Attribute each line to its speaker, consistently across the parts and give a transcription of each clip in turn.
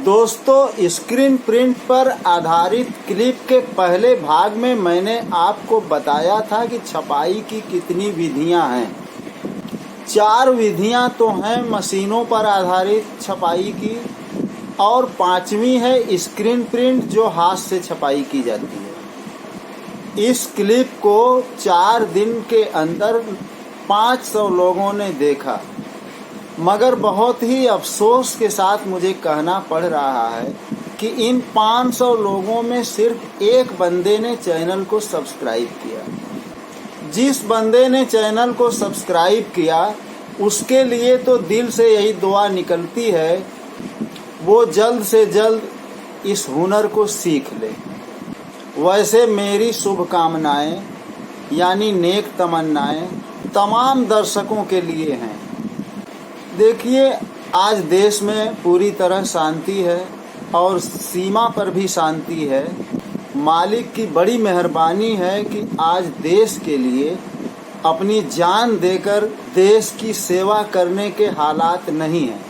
Speaker 1: दोस्तों, screen print पर आधारित क्लिप के पहले भाग में मैंने आपको बताया था कि छपाई की कितनी विधियां हैं। 4 विधियां तो हैं मशीनों पर आधारित छपाई की, और 5वीं है स्क्रीन प्रिंट जो हाथ से छपाई की जाती है। इस क्लिप को 4 दिन के अंदर 500 लोगों ने देखा, मगर बहुत ही अफसोस के साथ मुझे कहना पड़ रहा है कि इन 500 लोगों में सिर्फ एक बंदे ने चैनल को सब्सक्राइब किया। जिस बंदे ने चैनल को सब्सक्राइब किया उसके लिए तो दिल से यही दुआ निकलती है वो जल्द से जल्द इस हुनर को सीख ले। वैसे मेरी शुभकामनाएं यानी नेक तमन्नाएं तमाम दर्शकों के लिए हैं। देखिए, आज देश में पूरी तरह शांति है और सीमा पर भी शांति है। मालिक की बड़ी मेहरबानी है कि आज देश के लिए अपनी जान देकर देश की सेवा करने के हालात नहीं हैं।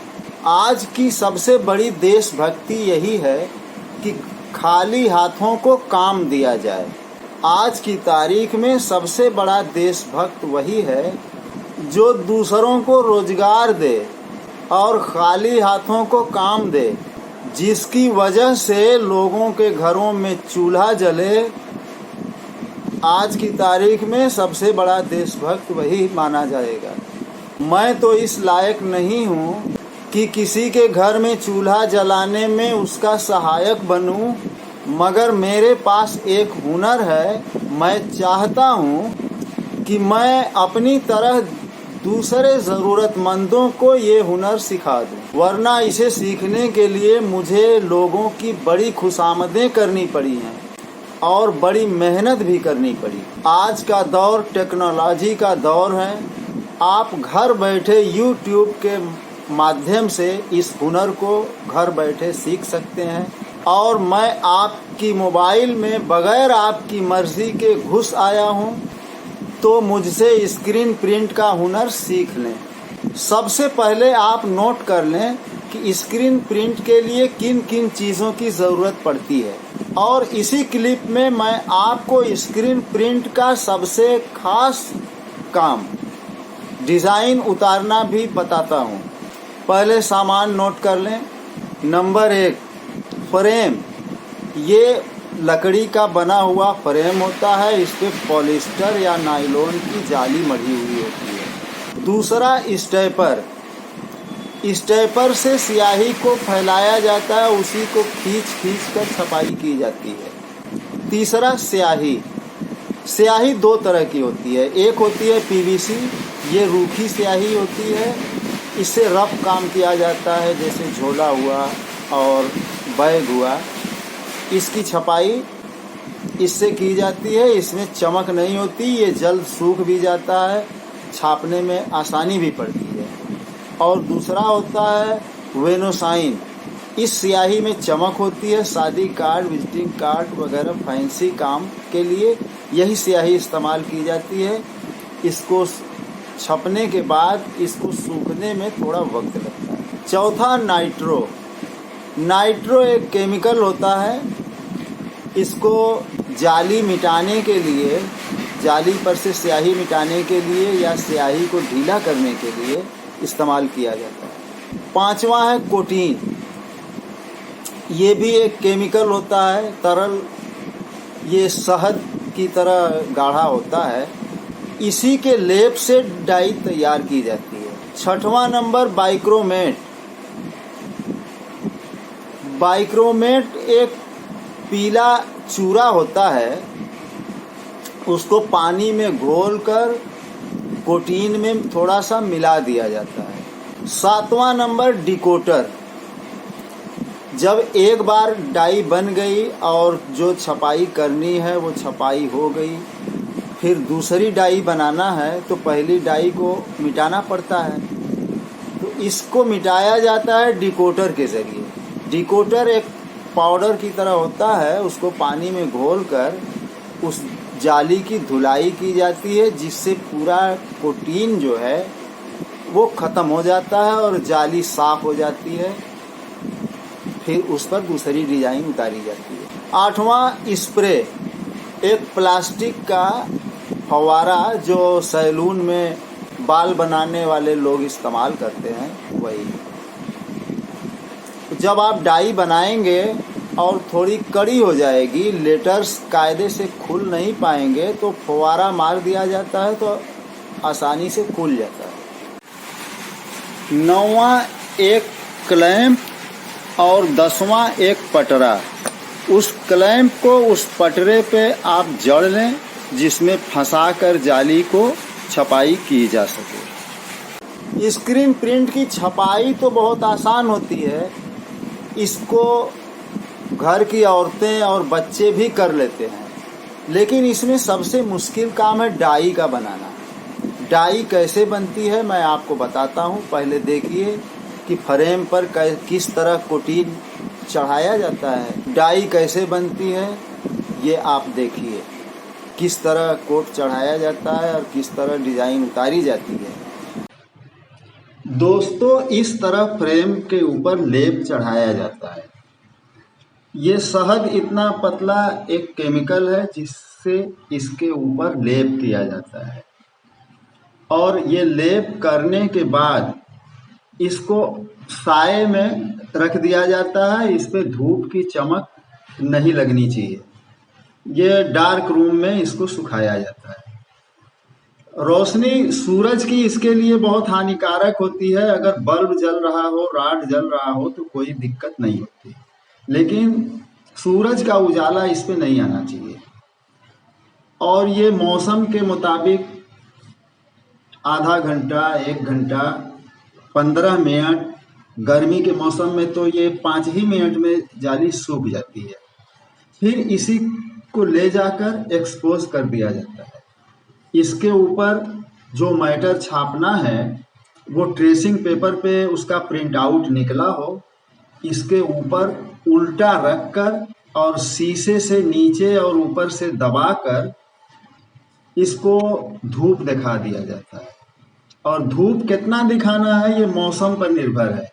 Speaker 1: आज की सबसे बड़ी देशभक्ति यही है कि खाली हाथों को काम दिया जाए। आज की तारीख में सबसे बड़ा देशभक्त वही है जो दूसरों को रोजगार दे और खाली हाथों को काम दे, जिसकी वजह से लोगों के घरों में चूल्हा जले। आज की तारीख में सबसे बड़ा देशभक्त वही माना जाएगा। मैं तो इस लायक नहीं हूँ कि किसी के घर में चूल्हा जलाने में उसका सहायक बनूं, मगर मेरे पास एक हुनर है। मैं चाहता हूँ कि मैं अपनी तरह दूसरे ज़रूरतमंदों को ये हुनर सिखा दूं, वरना इसे सीखने के लिए मुझे लोगों की बड़ी खुशामदें करनी पड़ी हैं और बड़ी मेहनत भी करनी पड़ी। आज का दौर टेक्नोलॉजी का दौर है। आप घर बैठे YouTube के माध्यम से इस हुनर को घर बैठे सीख सकते हैं, और मैं आपकी मोबाइल में बगैर आपकी मर्जी के घुस आया हूँ, तो मुझसे स्क्रीन प्रिंट का हुनर सीख लें। सबसे पहले आप नोट कर लें कि स्क्रीन प्रिंट के लिए किन किन चीज़ों की ज़रूरत पड़ती है, और इसी क्लिप में मैं आपको स्क्रीन प्रिंट का सबसे खास काम डिज़ाइन उतारना भी बताता हूँ। पहले सामान नोट कर लें। Number 1, frame. ये लकड़ी का बना हुआ फ्रेम होता है। इस पे पॉलिस्टर या नायलॉन की जाली मढ़ी हुई होती है। दूसरा, स्टेपर। स्टेपर से स्याही को फैलाया जाता है, उसी को खींच कर छपाई की जाती है। तीसरा, स्याही। स्याही 2 तरह की होती है। एक होती है PVC, ये रूखी स्याही होती है। इससे रफ काम किया जाता है, जैसे झोला हुआ और बैग हुआ। इसकी छपाई इससे की जाती है। इसमें चमक नहीं होती, ये जल्द सूख भी जाता है, छापने में आसानी भी पड़ती है। और दूसरा होता है वेनोसाइन। इस स्याही में चमक होती है। शादी कार्ड, विजिटिंग कार्ड वगैरह फैंसी काम के लिए यही स्याही इस्तेमाल की जाती है। इसको छपने के बाद इसको सूखने में थोड़ा वक्त लगता है। चौथा, नाइट्रो। नाइट्रो एक केमिकल होता है। इसको जाली मिटाने के लिए, जाली पर से स्याही मिटाने के लिए या स्याही को ढीला करने के लिए इस्तेमाल किया जाता है। 5वां है कोटीन। ये भी एक केमिकल होता है, तरल। ये शहद की तरह गाढ़ा होता है। इसी के लेप से डाई तैयार की जाती है। 6वां नंबर, बाइक्रोमेट। बाइक्रोमेट एक पीला चूरा होता है, उसको पानी में घोलकर कोटीन में थोड़ा सा मिला दिया जाता है। 7वां नंबर, डिकोटर। जब एक बार डाई बन गई और जो छपाई करनी है वो छपाई हो गई, फिर दूसरी डाई बनाना है तो पहली डाई को मिटाना पड़ता है, तो इसको मिटाया जाता है डिकोटर के ज़रिए। डिकोटर एक पाउडर की तरह होता है, उसको पानी में घोलकर उस जाली की धुलाई की जाती है, जिससे पूरा कोटीन जो है वो ख़त्म हो जाता है और जाली साफ़ हो जाती है। फिर उस पर दूसरी डिजाइन उतारी जाती है। 8वां स्प्रे, एक प्लास्टिक का फव्वारा जो सैलून में बाल बनाने वाले लोग इस्तेमाल करते हैं, वही। जब आप डाई बनाएंगे और थोड़ी कड़ी हो जाएगी, लेटर्स कायदे से खुल नहीं पाएंगे, तो फव्वारा मार दिया जाता है तो आसानी से खुल जाता है। 9वां एक क्लैंप और 10वां एक पटरा। उस क्लैंप को उस पटरे पे आप जड़ लें जिसमें फंसाकर जाली को छपाई की जा सके। स्क्रीन प्रिंट की छपाई तो बहुत आसान होती है, इसको घर की औरतें और बच्चे भी कर लेते हैं, लेकिन इसमें सबसे मुश्किल काम है डाई का बनाना। डाई कैसे बनती है मैं आपको बताता हूँ। पहले देखिए कि फ्रेम पर किस तरह कोटिन चढ़ाया जाता है। डाई कैसे बनती है ये आप देखिए, किस तरह कोट चढ़ाया जाता है और किस तरह डिजाइन उतारी जाती है। दोस्तों, इस तरह फ्रेम के ऊपर लेप चढ़ाया जाता है। ये शहद इतना पतला एक केमिकल है जिससे इसके ऊपर लेप किया जाता है, और ये लेप करने के बाद इसको साए में रख दिया जाता है। इस पे धूप की चमक नहीं लगनी चाहिए। ये डार्क रूम में इसको सुखाया जाता है। रोशनी सूरज की इसके लिए बहुत हानिकारक होती है। अगर बल्ब जल रहा हो, राड जल रहा हो तो कोई दिक्कत नहीं होती, लेकिन सूरज का उजाला इस पे नहीं आना चाहिए। और ये मौसम के मुताबिक आधा घंटा, 1 घंटा, 15 मिनट, गर्मी के मौसम में तो ये 5 ही मिनट में जाली सूख जाती है। फिर इसी को ले जाकर एक्सपोज कर दिया जाता है। इसके ऊपर जो मैटर छापना है वो ट्रेसिंग पेपर पे उसका प्रिंट आउट निकला हो, इसके ऊपर उल्टा रखकर और शीशे से नीचे और ऊपर से दबाकर इसको धूप दिखा दिया जाता है। और धूप कितना दिखाना है ये मौसम पर निर्भर है।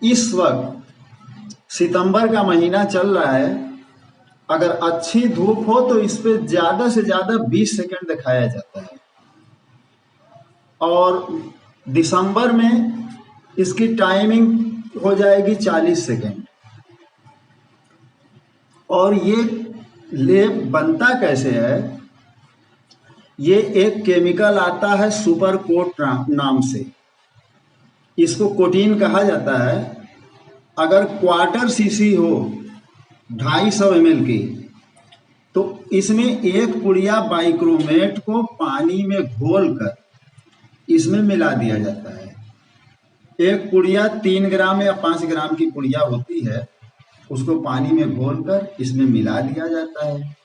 Speaker 1: इस वक्त सितंबर का महीना चल रहा है, अगर अच्छी धूप हो तो इस पे ज्यादा से ज्यादा 20 सेकंड दिखाया जाता है, और दिसंबर में इसकी टाइमिंग हो जाएगी 40 सेकंड। और ये लेप बनता कैसे है, ये एक केमिकल आता है सुपर कोट नाम से, इसको कोटिन कहा जाता है। अगर क्वार्टर सीसी हो 250 ml की, तो इसमें एक पुड़िया बाइक्रोमेट को पानी में घोलकर इसमें मिला दिया जाता है। एक पुड़िया 3 ग्राम या 5 ग्राम की पुड़िया होती है, उसको पानी में घोलकर इसमें मिला दिया जाता है,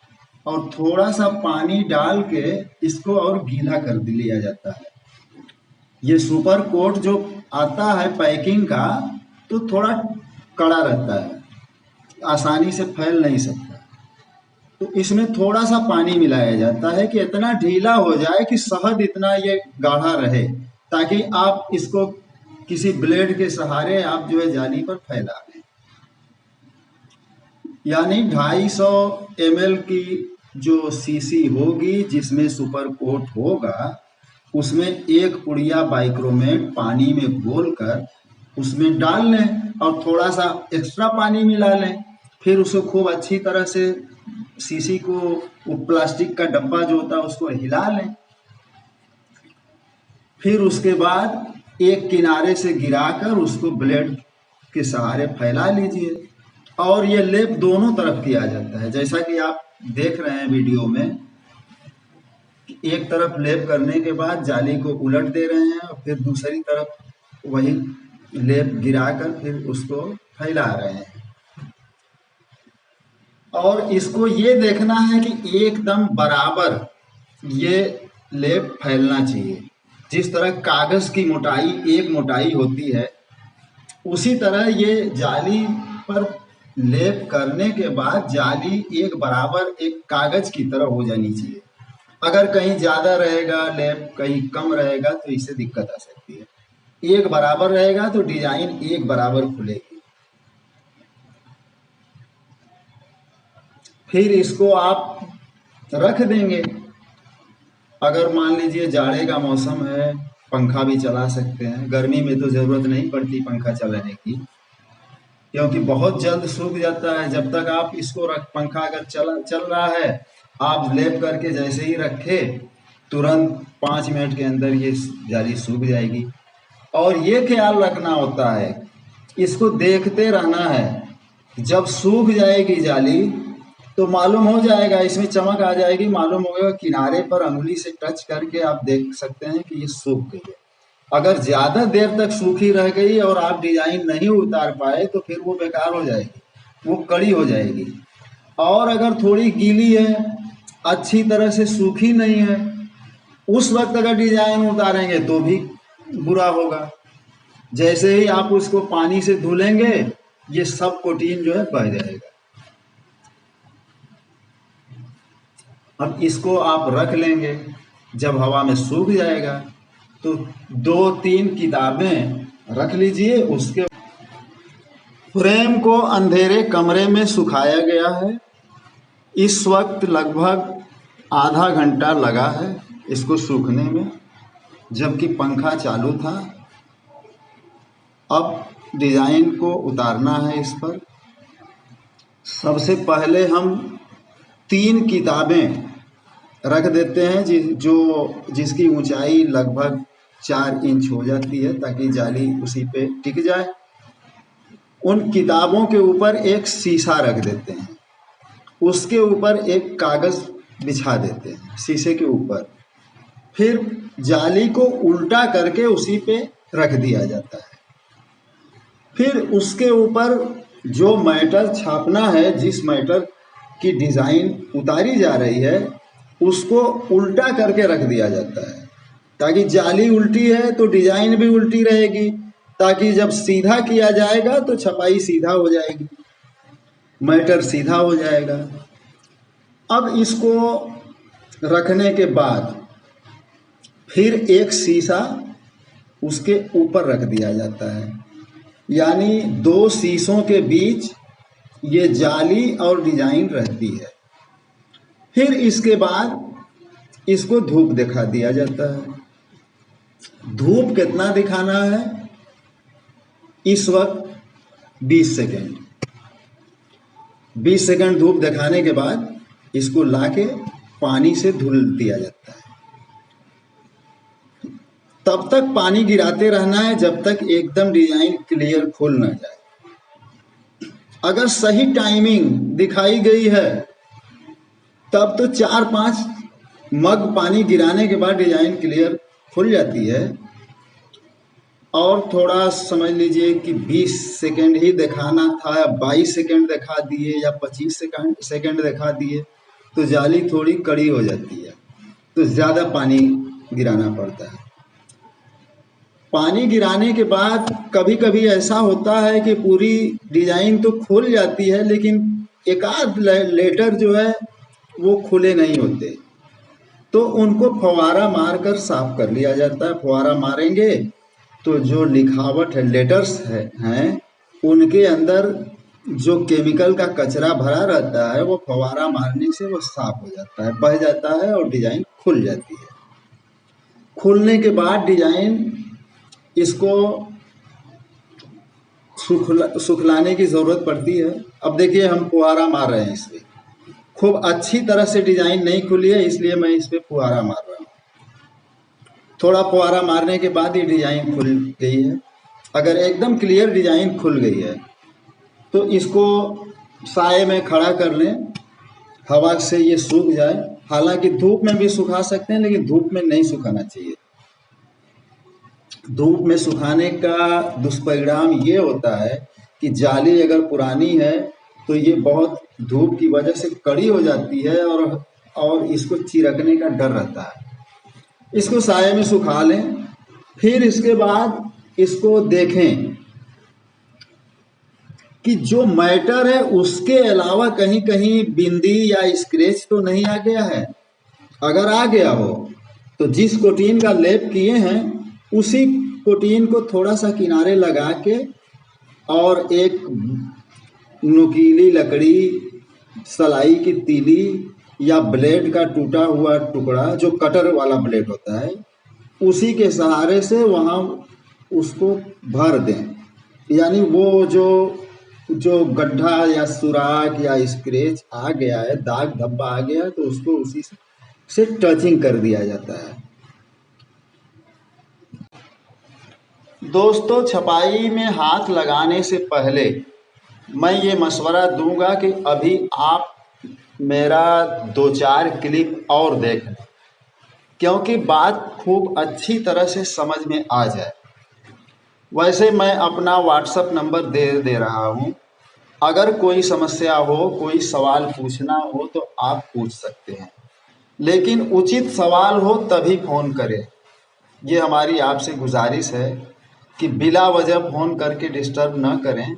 Speaker 1: और थोड़ा सा पानी डाल के इसको और गीला कर लिया जाता है। ये सुपर कोट जो आता है पैकिंग का, तो थोड़ा कड़ा रहता है, आसानी से फैल नहीं सकता। तो इसमें थोड़ा सा पानी मिलाया जाता है कि इतना ढीला हो जाए कि शहद इतना ये गाढ़ा रहे, ताकि आप इसको किसी ब्लेड के सहारे आप जो है जाली पर फैला लें। यानी 250 ml की जो सीसी होगी जिसमें सुपर कोट होगा, उसमें एक पुड़िया बाइक्रोमेट पानी में घोलकर उसमें डाल लें और थोड़ा सा एक्स्ट्रा पानी मिला लें। फिर उसको खूब अच्छी तरह से सीसी को, वो प्लास्टिक का डब्बा जो होता है उसको हिला लें। फिर उसके बाद एक किनारे से गिराकर उसको ब्लेड के सहारे फैला लीजिए, और ये लेप दोनों तरफ किया जाता है। जैसा कि आप देख रहे हैं वीडियो में, एक तरफ लेप करने के बाद जाली को उलट दे रहे हैं और फिर दूसरी तरफ वही लेप गिराकर फिर उसको फैला रहे हैं। और इसको ये देखना है कि एकदम बराबर ये लेप फैलना चाहिए। जिस तरह कागज की मोटाई एक मोटाई होती है, उसी तरह ये जाली पर लेप करने के बाद जाली एक बराबर एक कागज की तरह हो जानी चाहिए। अगर कहीं ज्यादा रहेगा लेप, कहीं कम रहेगा, तो इससे दिक्कत आ सकती है। एक बराबर रहेगा तो डिजाइन एक बराबर खुलेगी। फिर इसको आप रख देंगे। अगर मान लीजिए जाड़े का मौसम है, पंखा भी चला सकते हैं। गर्मी में तो ज़रूरत नहीं पड़ती पंखा चलाने की, क्योंकि बहुत जल्द सूख जाता है। जब तक आप इसको पंखा अगर चल रहा है, आप लेप करके जैसे ही रखे, तुरंत 5 मिनट के अंदर ये जाली सूख जाएगी। और ये ख्याल रखना होता है, इसको देखते रहना है। जब सूख जाएगी जाली तो मालूम हो जाएगा, इसमें चमक आ जाएगी, मालूम होगा। किनारे पर अंगुली से टच करके आप देख सकते हैं कि ये सूख गई है। अगर ज़्यादा देर तक सूखी रह गई और आप डिजाइन नहीं उतार पाए तो फिर वो बेकार हो जाएगी, वो कड़ी हो जाएगी। और अगर थोड़ी गीली है, अच्छी तरह से सूखी नहीं है, उस वक्त अगर डिजाइन उतारेंगे तो भी बुरा होगा। जैसे ही आप उसको पानी से धुलेंगे, ये सब कोटिन जो है बह जाएगा। अब इसको आप रख लेंगे, जब हवा में सूख जाएगा तो 2-3 किताबें रख लीजिए। उसके फ्रेम को अंधेरे कमरे में सुखाया गया है। इस वक्त लगभग आधा घंटा लगा है इसको सूखने में, जबकि पंखा चालू था। अब डिज़ाइन को उतारना है इस पर। सबसे पहले हम 3 किताबें रख देते हैं जिसकी ऊंचाई लगभग 4 इंच हो जाती है, ताकि जाली उसी पे टिक जाए। उन किताबों के ऊपर एक शीशा रख देते हैं, उसके ऊपर एक कागज़ बिछा देते हैं शीशे के ऊपर। फिर जाली को उल्टा करके उसी पे रख दिया जाता है। फिर उसके ऊपर जो मैटर छापना है, जिस मैटर की डिज़ाइन उतारी जा रही है, उसको उल्टा करके रख दिया जाता है, ताकि जाली उल्टी है तो डिज़ाइन भी उल्टी रहेगी, ताकि जब सीधा किया जाएगा तो छपाई सीधा हो जाएगी, मैटर सीधा हो जाएगा। अब इसको रखने के बाद फिर एक शीशा उसके ऊपर रख दिया जाता है, यानी 2 शीशों के बीच ये जाली और डिजाइन रहती है। फिर इसके बाद इसको धूप दिखा दिया जाता है। धूप कितना दिखाना है इस वक्त? 20 सेकेंड। 20 सेकेंड धूप दिखाने के बाद इसको लाके पानी से धुल दिया जाता है। तब तक पानी गिराते रहना है जब तक एकदम डिजाइन क्लियर खुल ना जाए। अगर सही टाइमिंग दिखाई गई है तब तो 4-5 मग पानी गिराने के बाद डिजाइन क्लियर खुल जाती है। और थोड़ा समझ लीजिए कि 20 सेकेंड ही दिखाना था, 22 सेकेंड दिखा दिए या 25 सेकेंड दिखा दिए तो जाली थोड़ी कड़ी हो जाती है, तो ज़्यादा पानी गिराना पड़ता है। पानी गिराने के बाद कभी कभी ऐसा होता है कि पूरी डिजाइन तो खुल जाती है, लेकिन एक आध लेटर जो है वो खुले नहीं होते, तो उनको फवारा मारकर साफ कर लिया जाता है। फवारा मारेंगे तो जो लिखावट है, लेटर्स हैं उनके अंदर जो केमिकल का कचरा भरा रहता है वो फवारा मारने से वो साफ हो जाता है, बह जाता है और डिजाइन खुल जाती है। खुलने के बाद डिजाइन इसको सुखलाने की ज़रूरत पड़ती है। अब देखिए हम फुहारा मार रहे हैं इस पर, खूब अच्छी तरह से डिज़ाइन नहीं खुली है इसलिए मैं इस पर फुहारा मार रहा हूँ। थोड़ा फुहारा मारने के बाद ये डिज़ाइन खुल गई है। अगर एकदम क्लियर डिज़ाइन खुल गई है तो इसको साए में खड़ा कर लें, हवा से ये सूख जाए। हालांकि धूप में भी सुखा सकते हैं, लेकिन धूप में नहीं सुखाना चाहिए। धूप में सुखाने का दुष्परिणाम ये होता है कि जाली अगर पुरानी है तो ये बहुत धूप की वजह से कड़ी हो जाती है और इसको चिरकने का डर रहता है। इसको साये में सुखा लें, फिर इसके बाद इसको देखें कि जो मैटर है उसके अलावा कहीं कहीं बिंदी या स्क्रैच तो नहीं आ गया है। अगर आ गया हो तो जिस कोटिन का लेप किए हैं उसी कोटिन को थोड़ा सा किनारे लगा के और एक नुकीली लकड़ी सलाई की तीली या ब्लेड का टूटा हुआ टुकड़ा, जो कटर वाला ब्लेड होता है, उसी के सहारे से वहाँ उसको भर दें। यानी वो जो गड्ढा या सुराख या स्क्रैच आ गया है, दाग धब्बा आ गया है, तो उसको उसी से टचिंग कर दिया जाता है। दोस्तों, छपाई में हाथ लगाने से पहले मैं ये मशवरा दूंगा कि अभी आप मेरा 2-4 क्लिप और देख लें, क्योंकि बात खूब अच्छी तरह से समझ में आ जाए। वैसे मैं अपना व्हाट्सएप नंबर दे रहा हूँ। अगर कोई समस्या हो, कोई सवाल पूछना हो तो आप पूछ सकते हैं, लेकिन उचित सवाल हो तभी फ़ोन करें। ये हमारी आपसे गुजारिश है कि बिला वजह फ़ोन करके डिस्टर्ब न करें,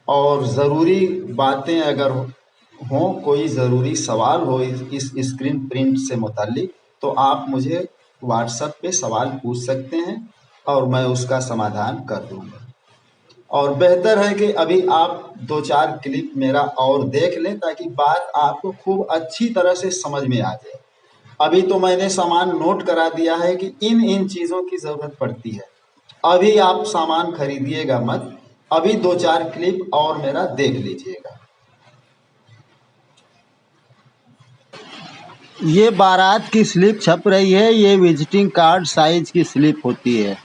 Speaker 1: और ज़रूरी बातें अगर हों, कोई ज़रूरी सवाल हो इस स्क्रीन प्रिंट से मुताल्लिक, तो आप मुझे व्हाट्सएप पे सवाल पूछ सकते हैं और मैं उसका समाधान कर दूंगा। और बेहतर है कि अभी आप 2-4 क्लिप मेरा और देख लें, ताकि बात आपको खूब अच्छी तरह से समझ में आ जाए। अभी तो मैंने सामान नोट करा दिया है कि इन चीज़ों की ज़रूरत पड़ती है। अभी आप सामान खरीदिएगा मत, अभी 2-4 क्लिप और मेरा देख लीजिएगा। ये बारात की स्लिप छप रही है, ये विजिटिंग कार्ड साइज की स्लिप होती है।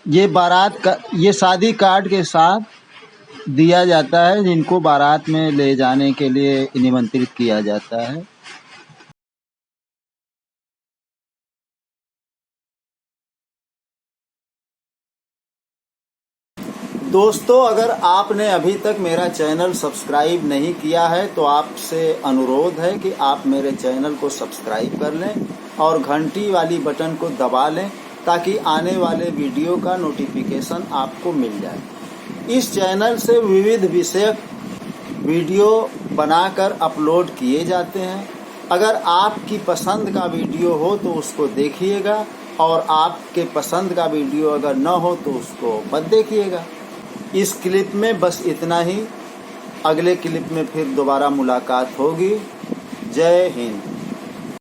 Speaker 1: ये शादी कार्ड के साथ दिया जाता है, जिनको बारात में ले जाने के लिए निमंत्रित किया जाता है। दोस्तों, अगर आपने अभी तक मेरा चैनल सब्सक्राइब नहीं किया है तो आपसे अनुरोध है कि आप मेरे चैनल को सब्सक्राइब कर लें और घंटी वाली बटन को दबा लें, ताकि आने वाले वीडियो का नोटिफिकेशन आपको मिल जाए। इस चैनल से विविध विषयक वीडियो बनाकर अपलोड किए जाते हैं। अगर आपकी पसंद का वीडियो हो तो उसको देखिएगा, और आपके पसंद का वीडियो अगर न हो तो उसको मत देखिएगा। इस क्लिप में बस इतना ही। अगले क्लिप में फिर दोबारा मुलाकात होगी। जय हिंद।